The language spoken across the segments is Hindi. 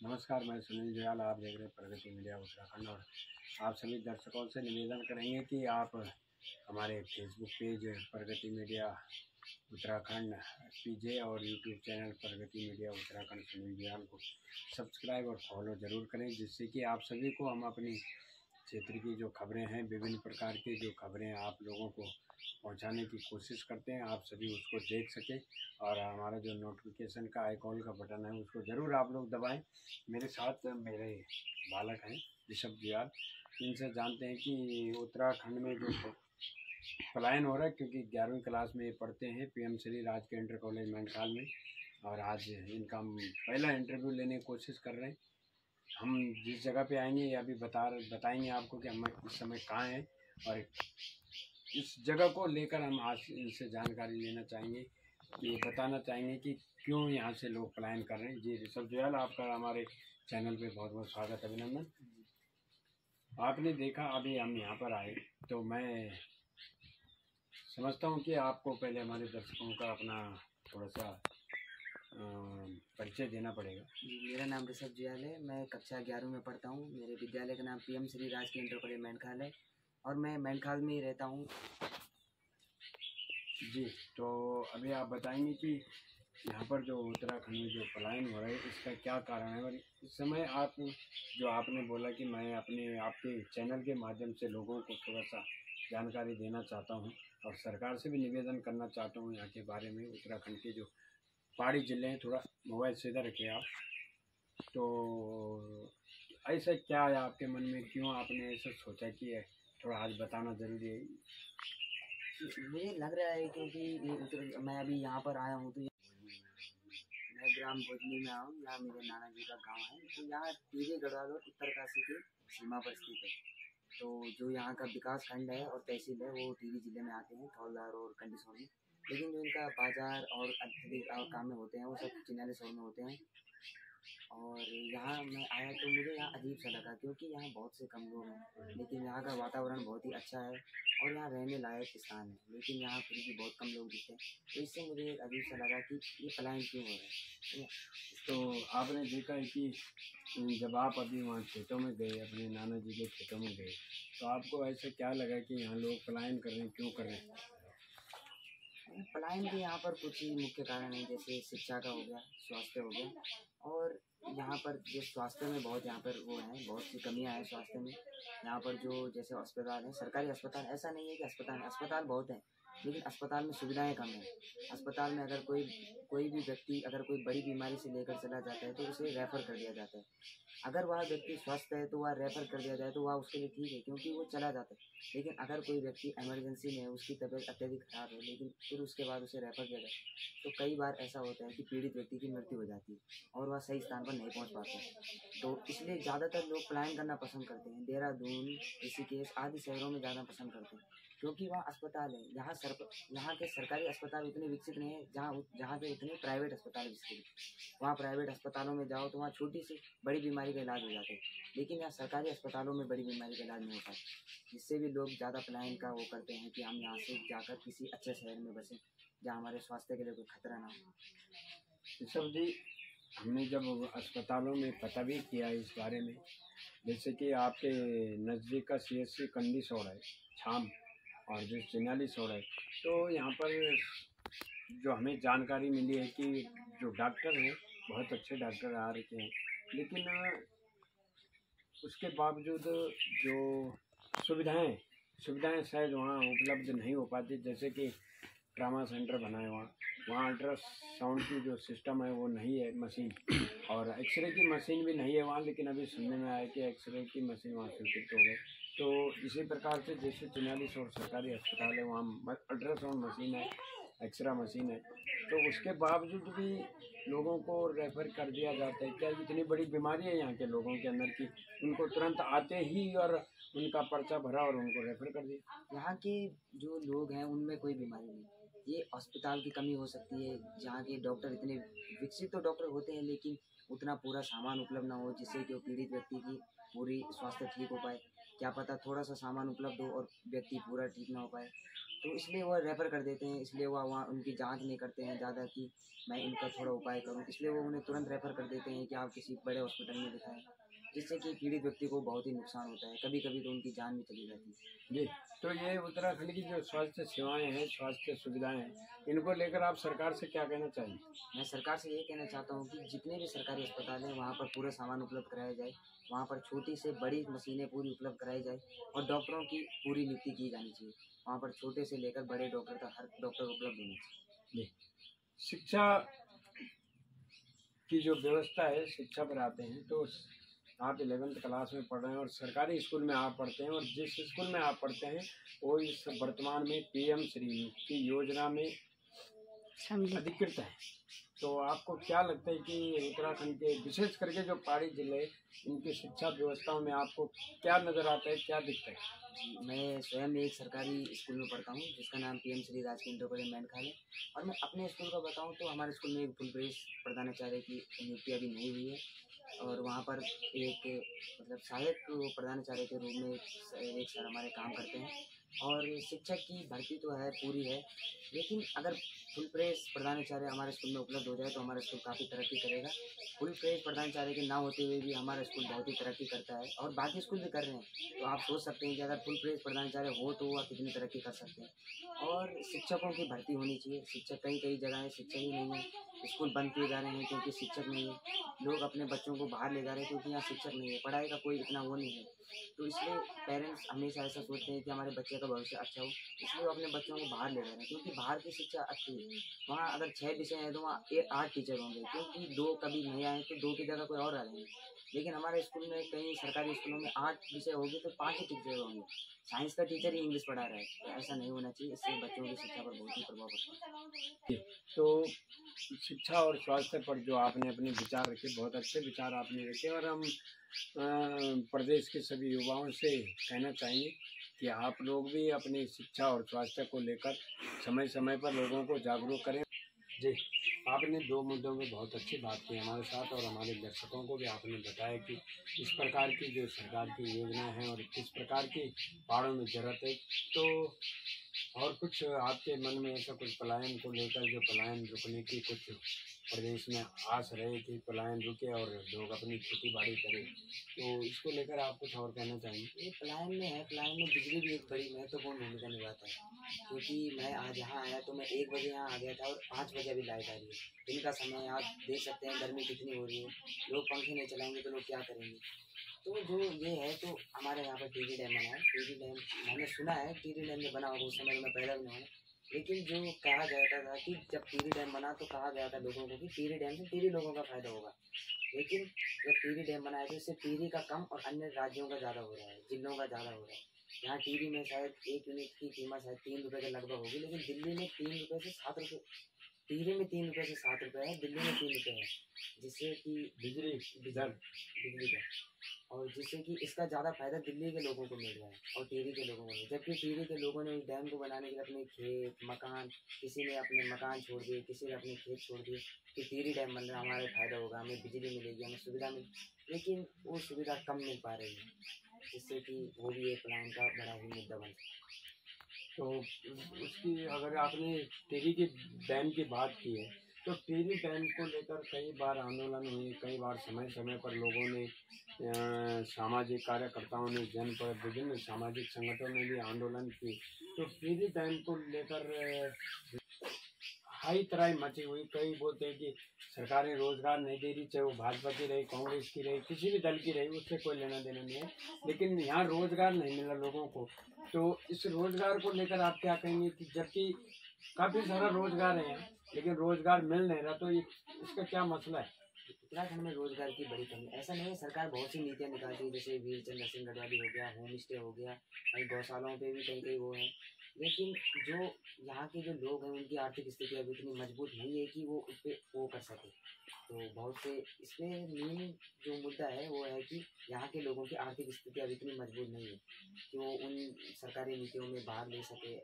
नमस्कार, मैं सुनील जयाल। आप देख रहे हैं प्रगति मीडिया उत्तराखंड। और आप सभी दर्शकों से निवेदन करेंगे कि आप हमारे फेसबुक पेज प्रगति मीडिया उत्तराखंड पीजे और यूट्यूब चैनल प्रगति मीडिया उत्तराखंड सुनील जयाल को सब्सक्राइब और फॉलो ज़रूर करें, जिससे कि आप सभी को हम अपनी क्षेत्र की जो खबरें हैं, विभिन्न प्रकार की जो खबरें आप लोगों को पहुंचाने की कोशिश करते हैं, आप सभी उसको देख सकें। और हमारा जो नोटिफिकेशन का आइकॉन का बटन है उसको ज़रूर आप लोग दबाएं। मेरे साथ मेरे बालक हैं ऋषभ जयाल। इनसे जानते हैं कि उत्तराखंड में जो पलायन हो रहा है, क्योंकि 11वीं क्लास में ये पढ़ते हैं पीएम श्री राजकीय इंटर कॉलेज मेंढकाल में। और आज इनका हम पहला इंटरव्यू लेने की कोशिश कर रहे हैं। हम जिस जगह पे आएंगे ये अभी बताएंगे आपको कि हम इस समय कहाँ हैं, और इस जगह को लेकर हम आज इनसे जानकारी लेना चाहेंगे, कि बताना चाहेंगे कि क्यों यहाँ से लोग पलायन कर रहे हैं। जी ऋषभ जयाल, आपका हमारे चैनल पे बहुत बहुत स्वागत, अभिनंदन। आपने देखा अभी हम यहाँ पर आए, तो मैं समझता हूँ कि आपको पहले हमारे दर्शकों का अपना थोड़ा सा परिचय देना पड़ेगा। जी, मेरा नाम ऋषभ जयाल है। मैं कक्षा 11 में पढ़ता हूँ। मेरे विद्यालय का नाम पीएम श्री राजकीय इंटर कॉलेज मेंढकाल है और मैं मेंढकाल में ही रहता हूँ। जी, तो अभी आप बताएंगे कि यहाँ पर जो उत्तराखंड में जो पलायन हो रहा है इसका क्या कारण है। और इस समय आप जो आपने बोला कि मैं अपने आपके चैनल के माध्यम से लोगों को थोड़ा सा जानकारी देना चाहता हूँ, और सरकार से भी निवेदन करना चाहता हूँ यहाँ के बारे में। उत्तराखंड के जो पहाड़ी ज़िले हैं, थोड़ा मोबाइल सीधा रखिए आप। तो ऐसा क्या है आपके मन में, क्यों आपने ऐसा सोचा कि थोड़ा आज बताना ज़रूरी है? मुझे लग रहा है क्योंकि मैं अभी यहाँ पर आया हूँ, तो मैं ग्राम भोजनी में आऊँ। यहाँ मेरे नाना जी का गाँव है। तो यहाँ टीवी गढ़वाल और उत्तरकाशी की सीमा पर स्थित है। तो जो यहाँ का विकास खंड है और तहसील है वो टिहरी जिले में आते हैं, थौलधार और कंडीसौर में। लेकिन जो इनका बाजार और अत्यधिक काम में होते हैं वो सब चिन्यालीसौर में होते हैं। और यहाँ मैं आया तो मुझे यहाँ अजीब सा लगा, क्योंकि यहाँ बहुत से कम लोग हैं, लेकिन यहाँ का वातावरण बहुत ही अच्छा है और यहाँ रहने लायक स्थान है। लेकिन यहाँ फिर भी बहुत कम लोग दिखते हैं, तो इससे मुझे एक अजीब सा लगा कि ये पलायन क्यों हो रहा है। तो आपने देखा है कि जब आप अभी वहाँ खेतों में गए, अपने नाना जी के खेतों में गए, तो आपको ऐसा क्या लगा कि यहाँ लोग पलायन कर रहे हैं, क्यों कर रहे हैं? पलायन के यहाँ पर कुछ ही मुख्य कारण है, जैसे शिक्षा का हो गया, स्वास्थ्य हो गया। और यहाँ पर जो स्वास्थ्य में बहुत यहाँ पर वो है, बहुत सी कमियाँ हैं स्वास्थ्य में। यहाँ पर जो जैसे अस्पताल है, सरकारी अस्पताल, ऐसा नहीं है कि अस्पताल बहुत है, लेकिन अस्पताल में सुविधाएं कम है। अस्पताल में अगर कोई भी व्यक्ति अगर कोई बड़ी बीमारी से लेकर चला जाता है तो उसे रेफ़र कर दिया जाता है। अगर वह व्यक्ति स्वस्थ है तो वह रेफ़र कर दिया जाए तो वह उसके लिए ठीक है, क्योंकि वो चला जाता है। लेकिन अगर कोई व्यक्ति इमरजेंसी में है, उसकी तबीयत अत्यधिक खराब है, लेकिन फिर उसके बाद उसे रेफ़र किया जाए, तो कई बार ऐसा होता है कि पीड़ित व्यक्ति की मृत्यु हो जाती है और वह सही स्थान पर नहीं पहुँच पाता। तो इसलिए ज़्यादातर लोग पलायन करना पसंद करते हैं। देहरादून, ऋषिकेश आदि शहरों में जाना पसंद करते हैं, क्योंकि वहाँ अस्पताल है। यहाँ के सरकारी अस्पताल उतने विकसित नहीं है जहाँ के उतने प्राइवेट अस्पताल विकसित हैं। वहाँ प्राइवेट अस्पतालों में जाओ तो वहाँ छोटी सी बड़ी बीमारी का इलाज हो जाता है, लेकिन यहाँ सरकारी अस्पतालों में बड़ी बीमारी का इलाज नहीं होता, जिससे भी लोग ज़्यादा पलायन का वो करते हैं कि हम यहाँ से जाकर किसी अच्छे शहर में बसें जहाँ हमारे स्वास्थ्य के लिए कोई खतरा ना हो। ऋषभ जी, हमने जब अस्पतालों में पता भी किया इस बारे में, जैसे कि आपके नज़दीक का CSC कंडीसौर है, छाम, और जो चिन्यालीसौर है, तो यहाँ पर जो हमें जानकारी मिली है कि जो डॉक्टर हैं बहुत अच्छे डॉक्टर आ रखे हैं, लेकिन उसके बावजूद जो सुविधाएं शायद वहाँ उपलब्ध नहीं हो पाती। जैसे कि ट्रामा सेंटर बना है वहाँ अल्ट्रासाउंड की जो सिस्टम है वो नहीं है, मशीन, और एक्सरे की मशीन भी नहीं है वहाँ। लेकिन अभी सुनने में आया कि एक्सरे की मशीन वहाँ स्वीकृत हो गई। तो इसी प्रकार से जैसे 44 और सरकारी अस्पताल है वहाँ अल्ट्रासाउंड मशीन है, एक्सरा मशीन है, तो उसके बावजूद भी लोगों को रेफ़र कर दिया जाता है। क्या इतनी बड़ी बीमारी है यहाँ के लोगों के अंदर की उनको तुरंत आते ही और उनका पर्चा भरा और उनको रेफ़र कर दिया? यहाँ के जो लोग हैं उनमें कोई बीमारी नहीं, ये अस्पताल की कमी हो सकती है। जहाँ के डॉक्टर इतने विकसित तो डॉक्टर होते हैं, लेकिन उतना पूरा सामान उपलब्ध ना हो जिससे कि वो पीड़ित व्यक्ति की पूरी स्वास्थ्य ठीक हो पाए। क्या पता थोड़ा सा सामान उपलब्ध हो और व्यक्ति पूरा ठीक ना हो पाए। तो इसलिए वो रेफ़र कर देते हैं, इसलिए वो वहाँ उनकी जांच नहीं करते हैं ज़्यादा कि मैं इनका थोड़ा उपाय करूँ, इसलिए वो उन्हें तुरंत रेफ़र कर देते हैं कि आप किसी बड़े हॉस्पिटल में दिखाएँ, जिससे कि पीड़ित व्यक्ति को बहुत ही नुकसान होता है, कभी-कभी तो उनकी जान भी चली जाती है। जी, तो ये उत्तराखंड की जो स्वास्थ्य सेवाएँ हैं, स्वास्थ्य सुविधाएँ हैं, इनको लेकर आप सरकार से क्या कहना चाहेंगे? मैं सरकार से ये कहना चाहता हूँ कि जितने भी सरकारी अस्पताल हैं वहाँ पर पूरा सामान उपलब्ध कराया जाए, वहाँ पर छोटी से बड़ी मशीनें पूरी उपलब्ध कराई जाए और डॉक्टरों की पूरी नियुक्ति की जानी चाहिए। वहाँ पर छोटे से लेकर बड़े डॉक्टर तक हर डॉक्टर उपलब्ध होना चाहिए। जी, शिक्षा की जो व्यवस्था है, शिक्षा पर आते हैं तो आप 11th क्लास में पढ़ रहे हैं और सरकारी स्कूल में आप पढ़ते हैं, और जिस स्कूल में आप पढ़ते हैं वो इस वर्तमान में पीएम श्री की योजना में अधिकृत है। तो आपको क्या लगता है कि उत्तराखंड के विशेष करके जो पहाड़ी जिले इनकी शिक्षा व्यवस्थाओं में आपको क्या नज़र आता है, क्या दिखता है? मैं स्वयं एक सरकारी स्कूल में पढ़ता हूँ जिसका नाम पीएम श्री राजकीय इंटर कॉलेज मेंढखाल है, और मैं अपने स्कूल का बताऊँ तो हमारे स्कूल में एक फुल प्रेस प्रधानाचार्य की नियुक्ति अभी नहीं हुई है, और वहाँ पर एक मतलब सहायक प्रधानाचार्य के रूप में एक सर हमारे काम करते हैं, और शिक्षक की भर्ती तो है पूरी है, लेकिन अगर फुल प्रेस प्रधानाचार्य हमारे स्कूल में उपलब्ध हो जाए तो हमारा स्कूल काफ़ी तरक्की करेगा। फुल प्रेस प्रधानाचार्य के ना होते हुए भी हमारा स्कूल बहुत ही तरक्की करता है, और बाकी स्कूल भी कर रहे हैं, तो आप सोच सकते हैं कि अगर फुल प्रेस प्रधानाचार्य हो तो वह कितनी तरक्की कर सकते हैं। और शिक्षकों की भर्ती होनी चाहिए, शिक्षक कई कई जगह है शिक्षक ही नहीं है, स्कूल बंद किए जा रहे हैं क्योंकि शिक्षक नहीं है, लोग अपने बच्चों को बाहर ले जा रहे हैं क्योंकि यहाँ शिक्षक नहीं है, पढ़ाई का कोई इतना वो नहीं है। तो इसलिए पेरेंट्स हमेशा ऐसा सोचते हैं कि हमारे बच्चे का भविष्य अच्छा हो, इसलिए वो अपने बच्चों को बाहर ले जा रहे हैं, क्योंकि बाहर की शिक्षा अच्छी है। वहाँ अगर 6 विषय हैं तो वहाँ 8 टीचर होंगे, क्योंकि 2 कभी नहीं आए तो 2 की जगह कोई और आ जाएंगे। लेकिन हमारे स्कूल में कई सरकारी स्कूलों में 8 विषय होगी तो 5 ही टीचर होंगे, साइंस का टीचर ही इंग्लिश पढ़ा रहा है, तो ऐसा नहीं होना चाहिए, इससे बच्चों की शिक्षा पर बहुत ही प्रभाव पड़ता है। तो शिक्षा और स्वास्थ्य पर जो आपने अपने विचार रखे, बहुत अच्छे विचार आपने रखे, और हम प्रदेश के सभी युवाओं से कहना चाहेंगे कि आप लोग भी अपनी शिक्षा और स्वास्थ्य को लेकर समय समय पर लोगों को जागरूक करें। जी, आपने 2 मुद्दों में बहुत अच्छी बात की हमारे साथ, और हमारे दर्शकों को भी आपने बताया कि इस प्रकार की जो सरकार की योजना है और किस प्रकार की पहाड़ों में ज़रूरत है। तो और कुछ आपके मन में ऐसा कुछ पलायन को लेकर, जो पलायन रुकने की कुछ प्रदेश में आस रहे कि पलायन रुके और लोग अपनी खेती बाड़ी करें, तो इसको लेकर आप कुछ और कहना चाहेंगे? ये पलायन में है, पलायन में बिजली भी एक बड़ी महत्वपूर्ण भूमिका निभाता है, क्योंकि मैं आज यहाँ आया तो मैं 1 बजे यहाँ आ गया था और 5 बजे अभी लाइट आ रही है। दिन का समय आप देख सकते हैं गर्मी कितनी हो रही है, लोग पंखे नहीं चलाएंगे तो लोग क्या करेंगे। तो जो ये है तो हमारे यहाँ पर टीरी डैम बना है, टीरी डैम मैंने सुना है टीरी डैम जो बना होगा उस समय तो मैं पैदा भी नहीं हुआ, लेकिन जो कहा जाता था कि जब टीरी डैम बना तो कहा गया था लोगों को कि टीरी डैम से टीरी लोगों का फायदा होगा, लेकिन जब टीरी डैम बनाया तो इससे टीरी का कम और अन्य राज्यों का ज़्यादा हो रहा है, जिलों का ज़्यादा हो रहा है। यहाँ टीरी में शायद 1 यूनिट की कीमत शायद 3 रुपये के लगभग होगी, लेकिन दिल्ली में 3 रुपये से 7 रुपये, टीरी में 3 रुपये से 7 रुपये है, दिल्ली में 3 रुपये है, जिससे कि बिजली का, और जिससे कि इसका ज़्यादा फायदा दिल्ली के लोगों को मिल रहा है और टिहरी के लोगों को नहीं, जबकि टिहरी के लोगों ने इस डैम को बनाने के लिए अपने खेत मकान, किसी ने अपने मकान छोड़ दिए, किसी ने अपने खेत छोड़ दिए कि टिहरी डैम बन रहा है, हमारा फ़ायदा होगा, हमें बिजली मिलेगी, हमें सुविधा मिल, लेकिन वो सुविधा कम मिल पा रही है, जिससे कि वो भी एक प्लान का बड़ा ही मुद्दा बन सकता है। तो उसकी अगर आपने टिहरी के डैम की बात की है, तो टिहरी डैम को लेकर कई बार आंदोलन हुए, कई बार समय समय पर लोगों ने सामाजिक कार्यकर्ताओं ने, जनपद विभिन्न सामाजिक संगठनों ने भी आंदोलन किए। तो टिहरी डैम को लेकर हाई तराई मची हुई, कई बोलते हैं कि सरकारें रोजगार नहीं दे रही, चाहे वो भाजपा की रही, कांग्रेस की रही, किसी भी दल की रही, उससे कोई लेना देना नहीं है, लेकिन यहाँ रोजगार नहीं मिला लोगों को। तो इस रोजगार को लेकर आप क्या कहेंगे कि जबकि काफ़ी सारा रोजगार है लेकिन रोजगार मिल नहीं रहा, तो इसका क्या मसला है? उत्तराखंड में रोजगार की बड़ी कमी, ऐसा नहीं है, सरकार बहुत सी नीतियाँ निकालती है, जैसे वीरचंद्र सिंह गढ़वाली हो गया, होम स्टे हो गया, कई गौशालाओं पे भी कई कई वो हैं, लेकिन जो यहाँ के जो लोग हैं उनकी आर्थिक स्थिति अभी इतनी मजबूत नहीं है कि वो उस पर वो कर सके। तो बहुत से इसमें मेन जो मुद्दा है वो है कि यहाँ के लोगों की आर्थिक स्थिति अभी इतनी मजबूत नहीं है कि वो उन सरकारी नीतियों में भाग ले सके।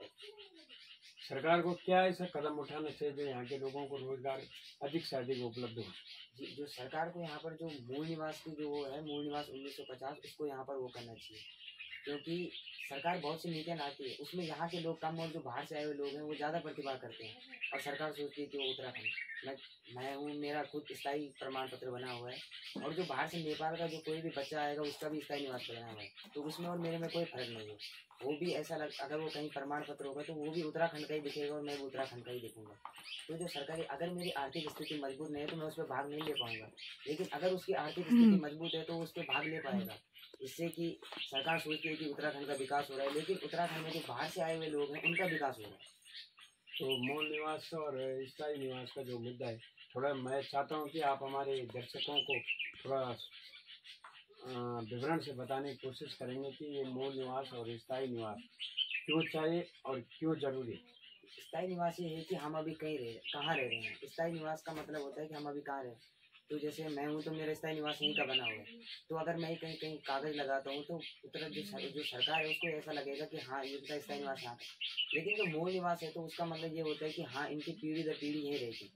सरकार को क्या ऐसा कदम उठाना चाहिए जो यहाँ के लोगों को रोजगार अधिक से अधिक उपलब्ध हो? जी, जो सरकार को यहाँ पर जो मूल निवास की जो वो है, मूल निवास 1950 उसको यहाँ पर वो करना चाहिए, क्योंकि सरकार बहुत सी नीतियाँ लाती है, उसमें यहाँ के लोग कम और जो बाहर से आए हुए लोग हैं वो ज़्यादा प्रतिभा करते हैं। और सरकार सोचती है कि वो उत्तराखंड मैं हूँ, मेरा खुद स्थायी प्रमाण पत्र बना हुआ है, और जो बाहर से नेपाल का जो कोई भी बच्चा आएगा उसका भी स्थायी निवास बना हुआ है, तो उसमें और मेरे में कोई फर्क नहीं है। वो भी ऐसा अगर वो कहीं प्रमाण पत्र होगा तो वो भी उत्तराखंड का ही दिखेगा और मैं भी उत्तराखंड का ही दिखूंगा। तो जो सरकारी, अगर मेरी आर्थिक स्थिति मजबूत नहीं है तो मैं उस पर भाग नहीं ले पाऊंगा, लेकिन अगर उसकी आर्थिक स्थिति मजबूत है तो उस पर भाग ले पाएगा। इससे कि सरकार सोचती है कि उत्तराखंड का विकास हो रहा है, लेकिन उत्तराखंड में जो बाहर से आए हुए लोग हैं उनका विकास हो रहा है। तो मूल निवास और स्थायी निवास का जो मुद्दा है, थोड़ा मैं चाहता हूँ कि आप हमारे दर्शकों को थोड़ा विवरण से बताने की कोशिश करेंगे कि ये मूल निवास और स्थायी निवास क्यों चाहिए और क्यों जरूरी है। स्थायी निवास ये है कि हम अभी कहाँ रह रहे हैं। स्थायी निवास का मतलब होता है कि हम अभी कहाँ रहे। तो जैसे मैं हूँ तो मेरा स्थायी निवास यहीं का बना हुआ है, तो अगर मैं कहीं कहीं कागज लगाता हूँ तो जो सरकार है उसको ऐसा लगेगा कि हाँ इनका स्थायी निवास यहाँ है। लेकिन जो मूल निवास है तो उसका मतलब ये होता है कि हाँ इनकी पीढ़ी दर पीढ़ी यहीं रहेगी।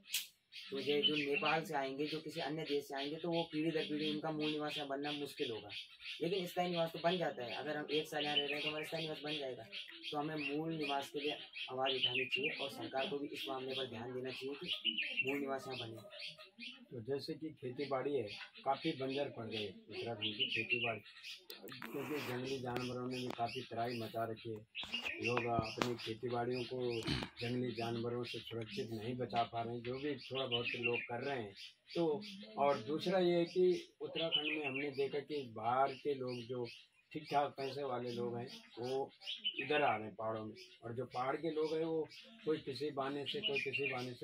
तो ये जो नेपाल से आएंगे, जो किसी अन्य देश से आएंगे, तो वो पीढ़ी दर पीढ़ी उनका मूल निवास यहाँ बनना मुश्किल होगा। लेकिन स्थायी निवास तो बन जाता है, अगर हम 1 साल यहाँ रह रहे हैं तो हमारा स्थायी निवास बन जाएगा। तो हमें मूल निवास के लिए आवाज़ उठानी चाहिए और सरकार को भी इस मामले पर ध्यान देना चाहिए कि मूल निवास यहाँ बने। तो जैसे कि खेती बाड़ी है, काफ़ी बंजर पड़ गई उत्तराखंड की खेती बाड़ी, क्योंकि जंगली जानवरों ने भी काफ़ी तराई मचा रखी है। लोग अपनी खेती बाड़ियों को जंगली जानवरों से सुरक्षित नहीं बचा पा रहे हैं, जो भी थोड़ा बहुत लोग कर रहे हैं। तो और दूसरा ये है कि उत्तराखंड में हमने देखा कि बाहर के लोग जो ठीक ठाक पैसे वाले लोग हैं वो इधर आ रहे हैं पहाड़ों में, और जो पहाड़ के लोग हैं वो कोई किसी बहाने से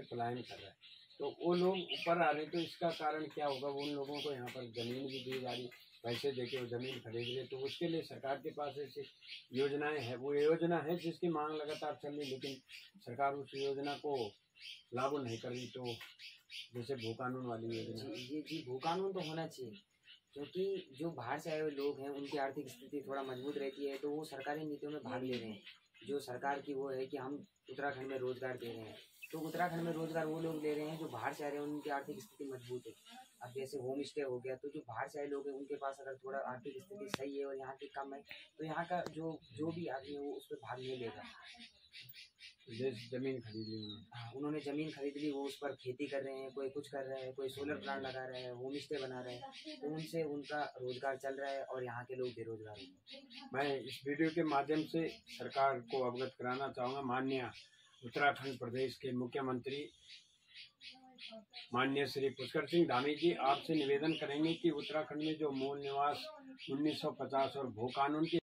पलायन कर रहा है। तो वो लोग ऊपर आ रहे हैं, तो इसका कारण क्या होगा? उन लोगों को यहाँ पर ज़मीन भी दी जा रही, पैसे देके वो ज़मीन खरीद रहे, तो उसके लिए सरकार के पास ऐसी योजनाएं हैं। वो योजना है जिसकी मांग लगातार चल रही, लेकिन सरकार उस योजना को लागू नहीं कर रही। तो जैसे भू कानून वाली योजना, जी भू कानून तो होना चाहिए, क्योंकि जो बाहर से आए हुए लोग हैं उनकी आर्थिक स्थिति थोड़ा मजबूत रहती है, तो वो सरकारी नीतियों में भाग ले रहे हैं। जो सरकार की वो है कि हम उत्तराखंड में रोजगार दे रहे हैं, तो उत्तराखंड में रोजगार वो लोग ले रहे हैं जो बाहर से आ रहे हैं, उनकी आर्थिक स्थिति मजबूत है। अब जैसे होम स्टे हो गया, तो जो बाहर से आए लोग हैं उनके पास अगर थोड़ा आर्थिक स्थिति सही है और यहाँ की कम है, तो यहाँ का जो भी आदमी है वो उस पर भाग नहीं लेगा। जैसे ज़मीन खरीद ली उन्होंने ज़मीन खरीद ली, वो उस पर खेती कर रहे हैं, कोई कुछ कर रहे हैं, कोई सोलर प्लांट लगा रहे हैं, होम स्टे बना रहे हैं, तो उनसे उनका रोजगार चल रहा है और यहाँ के लोग बेरोजगार हैं। मैं इस वीडियो के माध्यम से सरकार को अवगत कराना चाहूँगा। माननीय उत्तराखंड प्रदेश के मुख्यमंत्री माननीय श्री पुष्कर सिंह धामी जी, आपसे निवेदन करेंगे कि उत्तराखंड में जो मूल निवास 1950 और भू कानून की